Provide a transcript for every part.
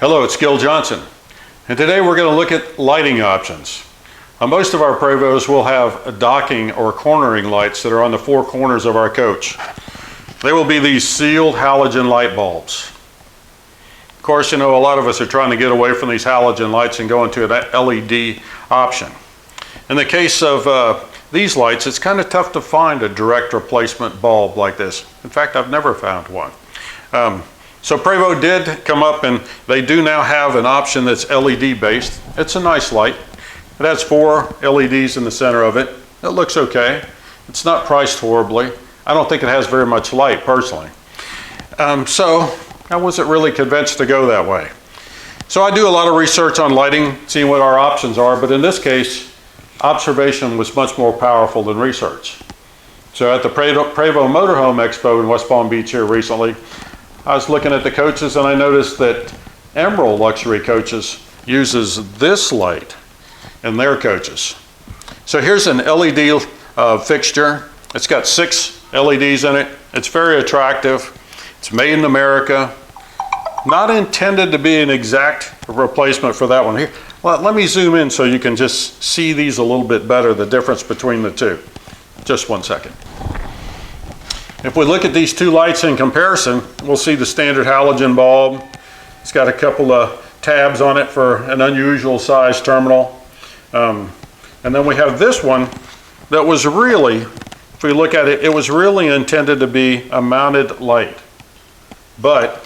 Hello, it's Gil Johnson, and today we're going to look at lighting options. Most of our Prevosts will have docking or cornering lights that are on the four corners of our coach. They will be these sealed halogen light bulbs. Of course, you know, a lot of us are trying to get away from these halogen lights and go into an LED option. In the case of these lights, it's kind of tough to find a direct replacement bulb like this. In fact, I've never found one. So Prevost did come up, and they do now have an option that's LED based. It's a nice light. It has 4 LEDs in the center of it. It looks okay. It's not priced horribly. I don't think it has very much light personally. So I wasn't really convinced to go that way. So I do a lot of research on lighting, seeing what our options are, but in this case, observation was much more powerful than research. So at the Prevost Motorhome Expo in West Palm Beach here recently, I was looking at the coaches and I noticed that Emerald Luxury Coaches uses this light in their coaches. So here's an LED fixture. It's got 6 LEDs in it. It's very attractive. It's made in America. Not intended to be an exact replacement for that one here. Well, let me zoom in so you can just see these a little bit better, the difference between the two. Just one second. If we look at these two lights in comparison, we'll see the standard halogen bulb. It's got a couple of tabs on it for an unusual size terminal. And then we have this one that was really, if we look at it, it was really intended to be a mounted light. But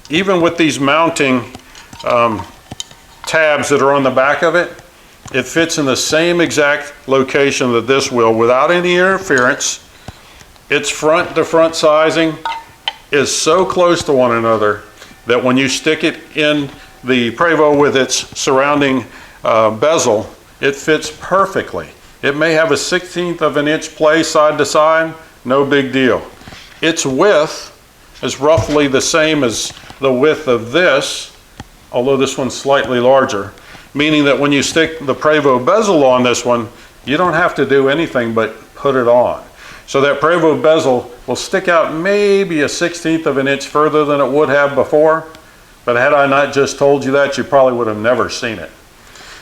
even with these mounting tabs that are on the back of it, it fits in the same exact location that this will without any interference. Its front to front sizing is so close to one another that when you stick it in the Prevost with its surrounding bezel, it fits perfectly. It may have a 1/16 of an inch play side to side, no big deal. Its width is roughly the same as the width of this, although this one's slightly larger, meaning that when you stick the Prevost bezel on this one, you don't have to do anything but put it on. So that Prevost bezel will stick out maybe a 1/16 of an inch further than it would have before, but had I not just told you that, you probably would have never seen it.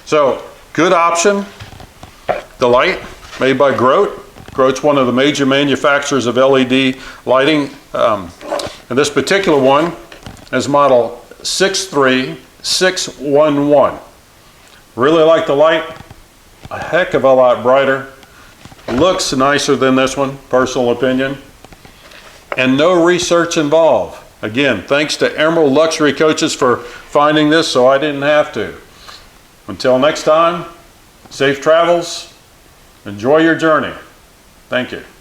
So, good option. The light, made by Grote. Grote's one of the major manufacturers of LED lighting. And this particular one is model 63611. Really like the light. A heck of a lot brighter. Looks nicer than this one, personal opinion. And no research involved. Again, thanks to Emerald Luxury Coaches for finding this so I didn't have to. Until next time, safe travels. Enjoy your journey. Thank you.